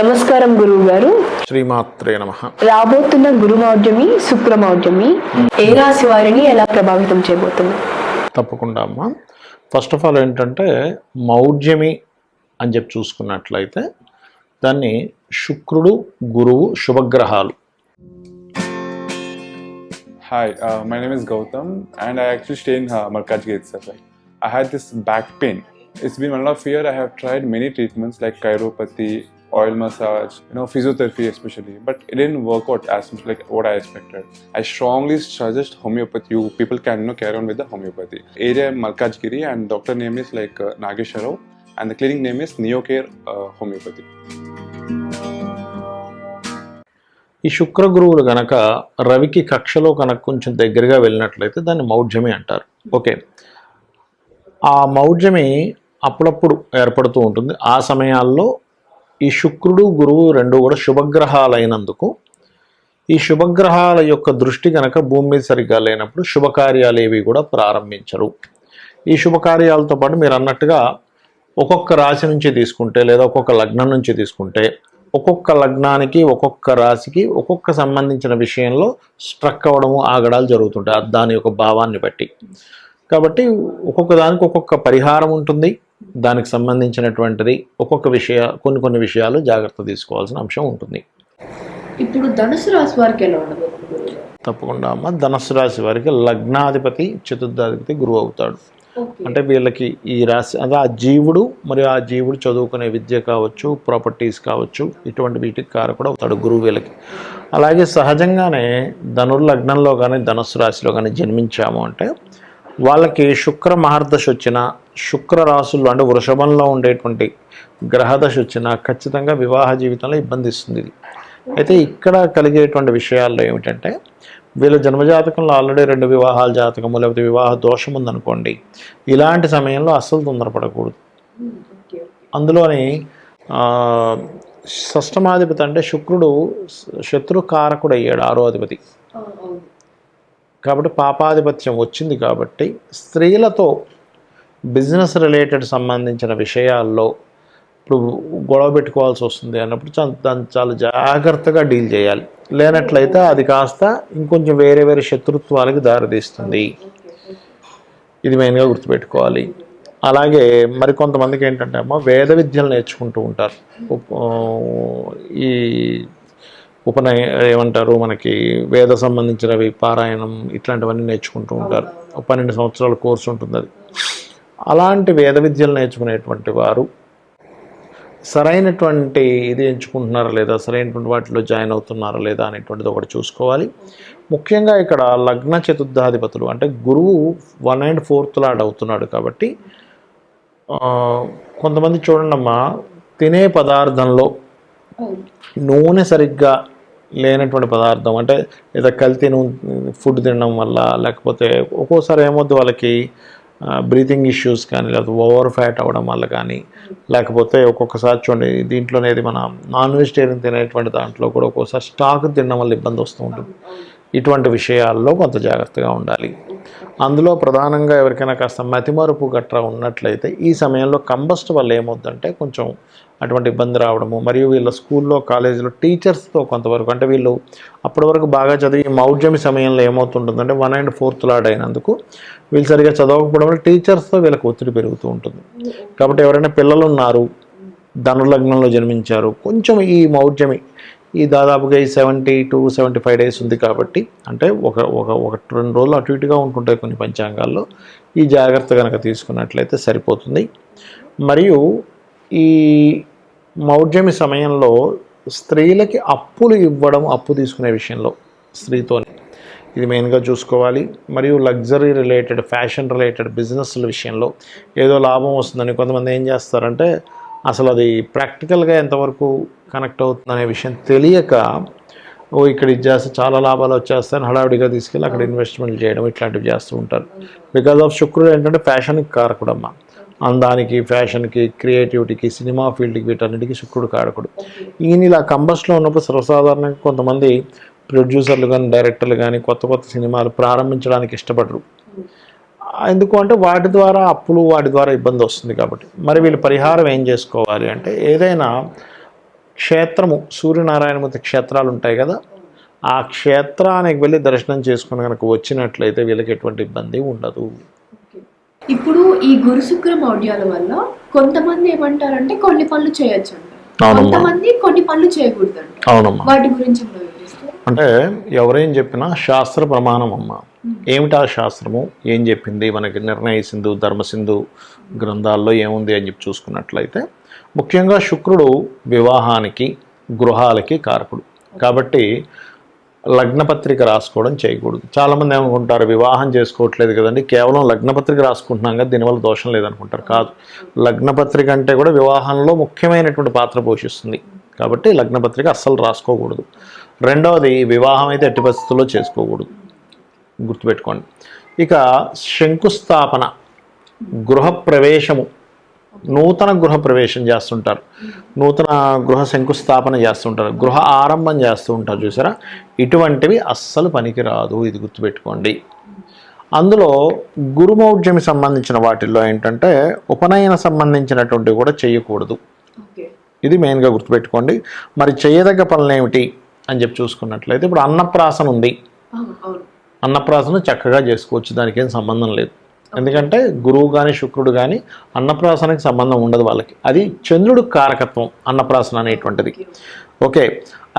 నమస్కారం గురువు గారు. శ్రీమాత్రే నమః. రాబోతున్న గురుమౌఢ్యమి శుక్రమౌఢ్యమి ఏ రాశి వారిని ఎలా ప్రభావితం చేయబోతుంది? తప్పకుండా అమ్మా. ఫస్ట్ ఆఫ్ ఆల్ ఏంటంటే మౌఢ్యమి అని చెప్పి చూసుకున్నట్లయితే దాన్ని శుక్రుడు గురువు శుభగ్రహాలు. Hi, my name is Gautam and I actually stay in Malkajgiri itself. I had this back pain. It's been 1.5 years. I have tried many treatments like chiropathy, oil massage, physiotherapy especially, but it didn't work out as much like what I expected. I strongly suggest homeopathy. You people can carry on with the homeopathy. Area Malkajgiri and doctor name is like Nageswar Rao and the clinic name is Neocare Homeopathy. ఈ శుక్ర గురువులు గనక రవికి కక్షలో కనుక కొంచెం దగ్గరగా వెళ్ళినట్లయితే దాన్ని మౌఢ్యమి అంటారు. ఓకే, ఆ మౌఢ్యమి అప్పుడప్పుడు ఏర్పడుతూ ఉంటుంది. ఆ సమయాల్లో ఈ శుక్రుడు గురువు రెండు కూడా శుభగ్రహాలైనందుకు ఈ శుభగ్రహాల యొక్క దృష్టి కనుక భూమి మీద సరిగ్గా లేనప్పుడు శుభకార్యాలు ఏవి కూడా ప్రారంభించరు. ఈ శుభకార్యాలతో పాటు మీరు అన్నట్టుగా ఒక్కొక్క రాశి నుంచి తీసుకుంటే లేదా ఒక్కొక్క లగ్నం నుంచి తీసుకుంటే ఒక్కొక్క లగ్నానికి ఒక్కొక్క రాశికి ఒక్కొక్క సంబంధించిన విషయంలో స్ట్రక్ అవ్వడము ఆగడాలు జరుగుతుంటాయి దాని యొక్క భావాన్ని బట్టి. కాబట్టి ఒక్కొక్క దానికి ఒక్కొక్క పరిహారం ఉంటుంది. దానికి సంబంధించినటువంటిది ఒక్కొక్క కొన్ని విషయాలు జాగ్రత్త తీసుకోవాల్సిన అంశం ఉంటుంది. ఇప్పుడు ధనుసు రాశి వారికి ఎలా ఉండబోతుంది? తప్పకుండా అమ్మ. ధనుసు రాశి వారికి లగ్నాధిపతి చతుర్థాధిపతి గురువు అవుతాడు. అంటే వీళ్ళకి ఈ రాశి అదే ఆ జీవుడు మరియు ఆ జీవుడు చదువుకునే విద్య కావచ్చు, ప్రాపర్టీస్ కావచ్చు, ఇటువంటి వీటికి కారకుడు అవుతాడు గురువు వీళ్ళకి. అలాగే సహజంగానే ధనుర్లగ్నంలో కానీ ధనుస్సు రాశిలో కానీ జన్మించాము అంటే వాళ్ళకి శుక్ర మహర్దశ వచ్చినా, శుక్ర రాశుల్లో అంటే వృషభంలో ఉండేటువంటి గ్రహదశ వచ్చినా ఖచ్చితంగా వివాహ జీవితంలో ఇబ్బంది ఇస్తుంది ఇది. అయితే ఇక్కడ కలిగేటువంటి విషయాల్లో ఏమిటంటే వీళ్ళ జన్మజాతకంలో ఆల్రెడీ 2 వివాహాల జాతకము లేకపోతే వివాహ దోషం ఉందనుకోండి, ఇలాంటి సమయంలో అస్సలు తొందరపడకూడదు. అందులోని షష్టమాధిపతి అంటే శుక్రుడు శత్రుకారకుడు అయ్యాడు, 6వ అధిపతి కాబట్టి పాపాధిపత్యం వచ్చింది. కాబట్టి స్త్రీలతో బిజినెస్ రిలేటెడ్ సంబంధించిన విషయాల్లో ఇప్పుడు గొడవ పెట్టుకోవాల్సి వస్తుంది అన్నప్పుడు దాన్ని చాలా జాగ్రత్తగా డీల్ చేయాలి. లేనట్లయితే అది కాస్త ఇంకొంచెం వేరే శత్రుత్వాలకి దారితీస్తుంది. ఇది మెయిన్గా గుర్తుపెట్టుకోవాలి. అలాగే మరికొంతమందికి ఏంటంటే అమ్మ వేద విద్యలు నేర్చుకుంటూ ఉంటారు. ఈ ఏమంటారు మనకి వేద సంబంధించినవి పారాయణం ఇట్లాంటివన్నీ నేర్చుకుంటూ ఉంటారు. 12 సంవత్సరాల కోర్సు ఉంటుంది అది. అలాంటి వేద విద్యలు నేర్చుకునేటువంటి వారు సరైనటువంటి ఇది ఎంచుకుంటున్నారా లేదా, సరైనటువంటి వాటిలో జాయిన్ అవుతున్నారా లేదా అనేటువంటిది ఒకటి చూసుకోవాలి. ముఖ్యంగా ఇక్కడ లగ్న చతుర్థాధిపతులు అంటే గురువు 1 and 4th లాడ్ అవుతున్నాడు. కాబట్టి కొంతమంది చూడండమ్మా, తినే పదార్థంలో నూనె సరిగ్గా లేనటువంటి పదార్థం అంటే లేదా కల్తీ ఫుడ్ తినడం వల్ల, లేకపోతే ఒక్కోసారి ఏమవుద్ది వాళ్ళకి బ్రీతింగ్ ఇష్యూస్ కానీ లేకపోతే ఓవర్ ఫ్యాట్ అవ్వడం వల్ల కానీ, లేకపోతే ఒక్కొక్కసారి చూడండి దీంట్లోనేది మన నాన్ వెజిటేరియన్ తినేటువంటి దాంట్లో కూడా ఒక్కోసారి స్టాక్ తినడం వల్ల ఇబ్బంది వస్తూ ఉంటుంది. ఇటువంటి విషయాల్లో కొంత జాగ్రత్తగా ఉండాలి. అందులో ప్రధానంగా ఎవరికైనా కాస్త మతిమరుపు గట్రా ఉన్నట్లయితే ఈ సమయంలో కంబస్ట్ వల్ల ఏమవుద్దంటే కొంచెం అటువంటి ఇబ్బంది రావడము. మరియు వీళ్ళ స్కూల్లో కాలేజీలో టీచర్స్తో కొంతవరకు అంటే వీళ్ళు అప్పటి వరకు బాగా చదివి మౌఢ్యమి సమయంలో ఏమవుతుంటుందంటే 1 and 4th లాడ్ అయినందుకు వీళ్ళు సరిగా చదవకపోవడం వల్ల టీచర్స్తో వీళ్ళకి ఒత్తిడి పెరుగుతూ ఉంటుంది. కాబట్టి ఎవరైనా పిల్లలు ఉన్నారు, ధనుర్లగ్నంలో జన్మించారు, కొంచెం ఈ మౌఢ్యమి ఈ దాదాపుగా ఈ 70 to 75 days ఉంది. కాబట్టి అంటే ఒక 2 రోజులు అటు ఇటుగా ఉంటుంటాయి కొన్ని పంచాంగాల్లో. ఈ జాగ్రత్త కనుక తీసుకున్నట్లయితే సరిపోతుంది. మరియు ఈ మౌఢ్యమి సమయంలో స్త్రీలకి అప్పులు ఇవ్వడం, అప్పు తీసుకునే విషయంలో స్త్రీతోనే ఇది మెయిన్గా చూసుకోవాలి. మరియు లగ్జరీ రిలేటెడ్, ఫ్యాషన్ రిలేటెడ్ బిజినెస్ల విషయంలో ఏదో లాభం వస్తుందని కొంతమంది ఏం చేస్తారంటే అసలు అది ప్రాక్టికల్గా ఎంతవరకు కనెక్ట్ అవుతుందనే విషయం తెలియక ఇక్కడ ఇది చేస్తే చాలా లాభాలు వచ్చేస్తాయని హడావిడిగా తీసుకెళ్ళి అక్కడ ఇన్వెస్ట్మెంట్ చేయడం ఇట్లాంటివి చేస్తూ ఉంటారు. బికాజ్ ఆఫ్ శుక్రుడు ఏంటంటే ఫ్యాషన్కి కారకుడమ్మ. అందానికి, ఫ్యాషన్కి, క్రియేటివిటీకి, సినిమా ఫీల్డ్కి వీటన్నిటికీ శుక్రుడు కారకుడు. ఈయన ఇలా కంబస్ట్లో ఉన్నప్పుడు సర్వసాధారణంగా కొంతమంది ప్రొడ్యూసర్లు కానీ డైరెక్టర్లు కానీ కొత్త సినిమాలు ప్రారంభించడానికి ఇష్టపడరు. ఎందుకు అంటే వాటి ద్వారా అప్పులు, వాటి ద్వారా ఇబ్బంది వస్తుంది. కాబట్టి మరి వీళ్ళు పరిహారం ఏం చేసుకోవాలి అంటే ఏదైనా క్షేత్రము సూర్యనారాయణమూర్తి క్షేత్రాలు ఉంటాయి కదా, ఆ క్షేత్రానికి వెళ్ళి దర్శనం చేసుకుని కనుక వచ్చినట్లయితే వీళ్ళకి ఎటువంటి ఇబ్బంది ఉండదు. ఇప్పుడు ఈ గురు శుక్ర మౌఢ్యాల వల్ల కొంతమంది ఏమంటారంటే కొన్ని పనులు చేయొచ్చు అంటారు, కొంతమంది కొన్ని పనులు చేయకూడదు అంటారు. అవునమ్మా. వాటి గురించి వివరిస్తారు? అంటే ఎవరేం చెప్పినా శాస్త్ర ప్రమాణం అమ్మ. ఏమిటా శాస్త్రము ఏం చెప్పింది మనకి, నిర్ణయ సింధు ధర్మసింధు గ్రంథాల్లో ఏముంది అని చెప్పి చూసుకున్నట్లయితే ముఖ్యంగా శుక్రుడు వివాహానికి గృహాలకి కారకుడు కాబట్టి లగ్నపత్రిక రాసుకోవడం చేయకూడదు. చాలామంది ఏమనుకుంటారు వివాహం చేసుకోవట్లేదు కదండి, కేవలం లగ్నపత్రిక రాసుకుంటున్నాం కదా దీనివల్ల దోషం లేదనుకుంటారు. కాదు, లగ్నపత్రిక అంటే కూడా వివాహంలో ముఖ్యమైనటువంటి పాత్ర పోషిస్తుంది కాబట్టి లగ్నపత్రిక అస్సలు రాసుకోకూడదు. రెండవది వివాహం అయితే ఎట్టి పరిస్థితుల్లో చేసుకోకూడదు, గుర్తుపెట్టుకోండి. ఇక శంకుస్థాపన, గృహప్రవేశము, నూతన గృహ ప్రవేశం చేస్తుంటారు, నూతన గృహ శంకుస్థాపన చేస్తుంటారు, గృహ ఆరంభం చేస్తూ ఉంటారు చూసారా, ఇటువంటివి అస్సలు పనికిరాదు, ఇది గుర్తుపెట్టుకోండి. అందులో గురుమౌఢ్యమి సంబంధించిన వాటిల్లో ఏంటంటే ఉపనయన సంబంధించినటువంటివి కూడా చేయకూడదు, ఇది మెయిన్గా గుర్తుపెట్టుకోండి. మరి చేయదగ్గ పనులు ఏమిటి అని చెప్పి చూసుకున్నట్లయితే ఇప్పుడు అన్నప్రాసన ఉంది, అన్నప్రాసన చక్కగా చేసుకోవచ్చు, దానికి ఏం సంబంధం లేదు. ఎందుకంటే గురువు కానీ శుక్రుడు కానీ అన్నప్రాసనకి సంబంధం ఉండదు వాళ్ళకి, అది చంద్రుడు కారకత్వం అన్నప్రాసన అనేటువంటిది. ఓకే,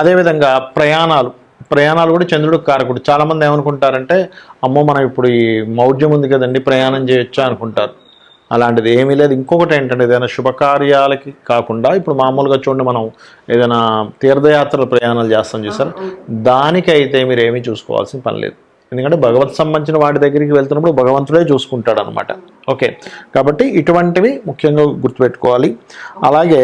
అదేవిధంగా ప్రయాణాలు కూడా చంద్రుడు కారకుడు. చాలామంది ఏమనుకుంటారంటే అమ్మో మనం ఇప్పుడు ఈ మౌఢ్యం ఉంది కదండి ప్రయాణం చేయొచ్చా అనుకుంటారు, అలాంటిది ఏమీ లేదు. ఇంకొకటి ఏంటంటే ఏదైనా శుభకార్యాలకి కాకుండా ఇప్పుడు మామూలుగా చూడండి మనం ఏదైనా తీర్థయాత్రల ప్రయాణాలు చేస్తాం చూసారు, దానికైతే మీరు ఏమీ చూసుకోవాల్సిన పని లేదు. ఎందుకంటే భగవత్ సంబంధించిన వాటి దగ్గరికి వెళ్తున్నప్పుడు భగవంతుడే చూసుకుంటాడు అనమాట. ఓకే, కాబట్టి ఇటువంటివి ముఖ్యంగా గుర్తుపెట్టుకోవాలి. అలాగే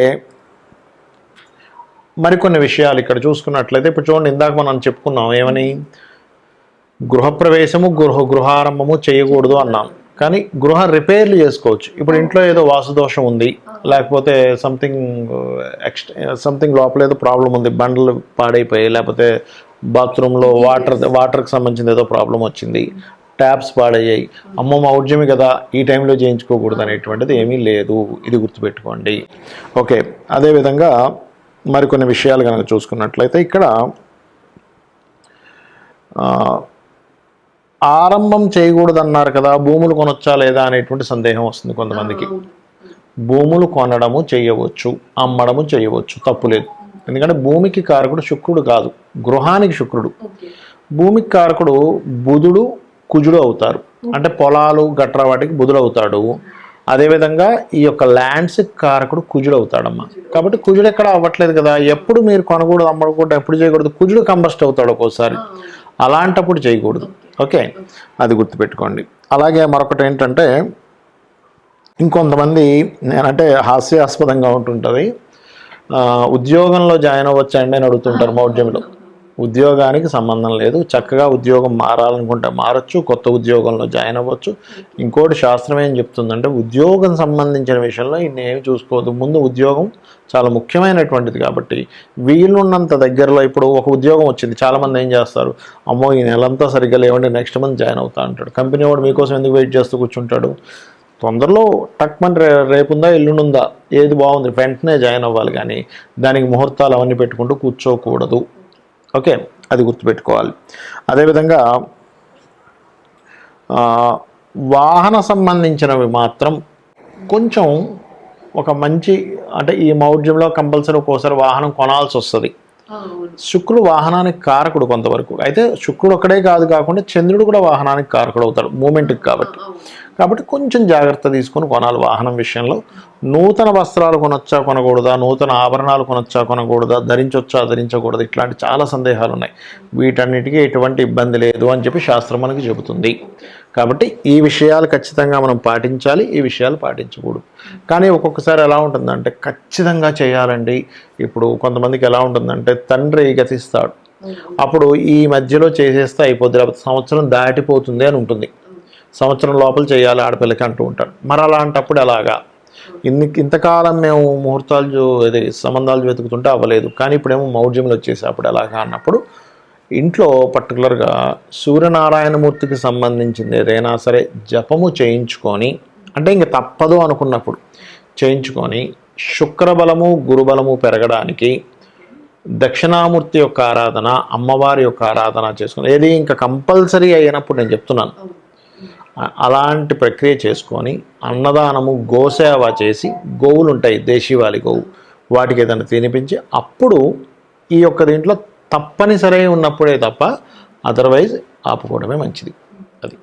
మరికొన్ని విషయాలు ఇక్కడ చూసుకున్నట్లయితే ఇప్పుడు చూడండి, ఇందాక మనం చెప్పుకున్నాం ఏమని, గృహప్రవేశము గృహారంభము చేయకూడదు అన్నాం, కానీ గృహ రిపేర్లు చేసుకోవచ్చు. ఇప్పుడు ఇంట్లో ఏదో వాస్తుదోషం ఉంది, లేకపోతే సంథింగ్ లోపల ఏదో ప్రాబ్లం ఉంది, బండలు పాడైపోయాయి, లేకపోతే బాత్రూంలో వాటర్కి సంబంధించిన ఏదో ప్రాబ్లం వచ్చింది, ట్యాప్స్ పాడయ్యాయి, అమ్మ మౌఢ్యమి కదా ఈ టైంలో చేయించుకోకూడదు అనేటువంటిది ఏమీ లేదు, ఇది గుర్తుపెట్టుకోండి. ఓకే, అదేవిధంగా మరికొన్ని విషయాలు కనుక చూసుకున్నట్లయితే ఇక్కడ ఆరంభం చేయకూడదు అన్నారు కదా, భూములు కొనొచ్చా లేదా అనేటువంటి సందేహం వస్తుంది కొంతమందికి. భూములు కొనడము చేయవచ్చు, అమ్మడము చేయవచ్చు, తప్పులేదు. ఎందుకంటే భూమికి కారకుడు శుక్రుడు కాదు, గృహానికి శుక్రుడు. భూమికి కారకుడు బుధుడు కుజుడు అవుతారు, అంటే పొలాలు గట్రా వాటికి బుధుడు అవుతాడు. అదేవిధంగా ఈ యొక్క ల్యాండ్స్ కారకుడు కుజుడు అవుతాడమ్మా. కాబట్టి కుజుడు ఎక్కడ అవ్వట్లేదు కదా, ఎప్పుడు మీరు కొనకూడదు అమ్మకూడదు ఎప్పుడు చేయకూడదు, కుజుడు కంబస్ట్ అవుతాడు ఒక్కోసారి, అలాంటప్పుడు చేయకూడదు. ఓకే, అది గుర్తుపెట్టుకోండి. అలాగే మరొకటి ఏంటంటే ఇంకొంతమంది నేనంటే హాస్యాస్పదంగా ఉంటుంటుంది, ఉద్యోగంలో జాయిన్ అవ్వచ్చండి అని అడుగుతుంటారు మౌఢ్యంలో. ఉద్యోగానికి సంబంధం లేదు, చక్కగా ఉద్యోగం మారాలనుకుంటే మారచ్చు, కొత్త ఉద్యోగంలో జాయిన్ అవ్వచ్చు. ఇంకోటి శాస్త్రం ఏం చెప్తుందంటే ఉద్యోగం సంబంధించిన విషయంలో ఇన్నేమి చూసుకోవద్దు, ముందు ఉద్యోగం చాలా ముఖ్యమైనటువంటిది కాబట్టి వీలున్నంత దగ్గరలో. ఇప్పుడు ఒక ఉద్యోగం వచ్చింది, చాలామంది ఏం చేస్తారు, అమ్మో ఈ నెలంతా సరిగ్గా లేవండి నెక్స్ట్ మంత్ జాయిన్ అవుతా అంటాడు. కంపెనీ వాడు మీకోసం ఎందుకు వెయిట్ చేస్తూ కూర్చుంటాడు, తొందరలో టక్మని రేపుందా ఎల్లుండుందా ఏది బాగుంది వెంటనే జాయిన్ అవ్వాలి, కానీ దానికి ముహూర్తాలు అవన్నీ పెట్టుకుంటూ కూర్చోకూడదు. ఓకే, అది గుర్తుపెట్టుకోవాలి. అదేవిధంగా వాహన సంబంధించినవి మాత్రం కొంచెం ఒక మంచి, అంటే ఈ మౌఢ్యంలో కంపల్సరీ ఒక్కోసారి వాహనం కొనాల్సి వస్తుంది. శుక్రుడు వాహనానికి కారకుడు కొంతవరకు, అయితే శుక్రుడు ఒక్కడే కాకుండా చంద్రుడు కూడా వాహనానికి కారకుడు అవుతాడు మూమెంట్కి కాబట్టి కొంచెం జాగ్రత్త తీసుకొని కొనాలి వాహనం విషయంలో. నూతన వస్త్రాలు కొనొచ్చా కొనకూడదా, నూతన ఆభరణాలు కొనొచ్చా కొనకూడదా, ధరించొచ్చా ధరించకూడదు, ఇట్లాంటి చాలా సందేహాలు ఉన్నాయి. వీటన్నిటికీ ఎటువంటి ఇబ్బంది లేదు అని చెప్పి శాస్త్రం మనకి చెబుతుంది. కాబట్టి ఈ విషయాలు ఖచ్చితంగా మనం పాటించాలి, ఈ విషయాలు పాటించకూడదు. కానీ ఒక్కొక్కసారి ఎలా ఉంటుందంటే ఖచ్చితంగా చేయాలండి. ఇప్పుడు కొంతమందికి ఎలా ఉంటుందంటే తండ్రి గతిస్తాడు, అప్పుడు ఈ మధ్యలో చేసేస్తే అయిపోద్ది, లేకపోతే సంవత్సరం దాటిపోతుంది అని ఉంటుంది, సంవత్సరం లోపల చేయాలి ఆడపిల్లకి అంటూ ఉంటారు. మరి అలాంటప్పుడు ఎలాగా, ఇంతకాలం మేము ముహూర్తాలు సంబంధాలు వెతుకుతుంటే అవ్వలేదు, కానీ ఇప్పుడేమో మౌఢ్యములు వచ్చేసి అప్పుడు ఎలాగా అన్నప్పుడు ఇంట్లో పర్టికులర్గా సూర్యనారాయణమూర్తికి సంబంధించింది ఏదైనా సరే జపము చేయించుకొని, అంటే ఇంక తప్పదు అనుకున్నప్పుడు చేయించుకొని, శుక్రబలము గురుబలము పెరగడానికి దక్షిణామూర్తి యొక్క ఆరాధన, అమ్మవారి యొక్క ఆరాధన చేసుకుని ఏది ఇంకా కంపల్సరీ అయినప్పుడు నేను చెప్తున్నాను, అలాంటి ప్రక్రియ చేసుకొని అన్నదానము, గోసేవ చేసి, గోవులు ఉంటాయి దేశీవాలి గోవు, వాటికి ఏదైనా తినిపించి అప్పుడు ఈ యొక్క దీంట్లో తప్పనిసరి ఉన్నప్పుడే తప్ప అదర్వైజ్ ఆపుకోవడమే మంచిది. అది.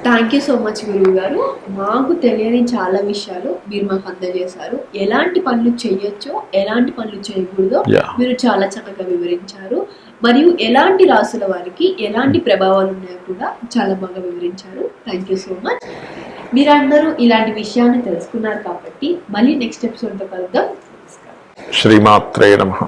థ్యాంక్ యూ సో మచ్ గురువు గారు. మాకు తెలియని చాలా విషయాలు మీరు మాకు అందజేశారు. ఎలాంటి పనులు చేయొచ్చో, ఎలాంటి పనులు చేయకూడదో మీరు చాలా చక్కగా వివరించారు. మరియు ఎలాంటి రాసుల వారికి ఎలాంటి ప్రభావాలు ఉన్నాయో కూడా చాలా బాగా వివరించారు. Thank you so much. మీరందరూ ఇలాంటి విషయాన్ని తెలుసుకున్నారు కాబట్టి మళ్ళీ నెక్స్ట్ ఎపిసోడ్తో కలుద్దాం. శ్రీమాత్రే నమః.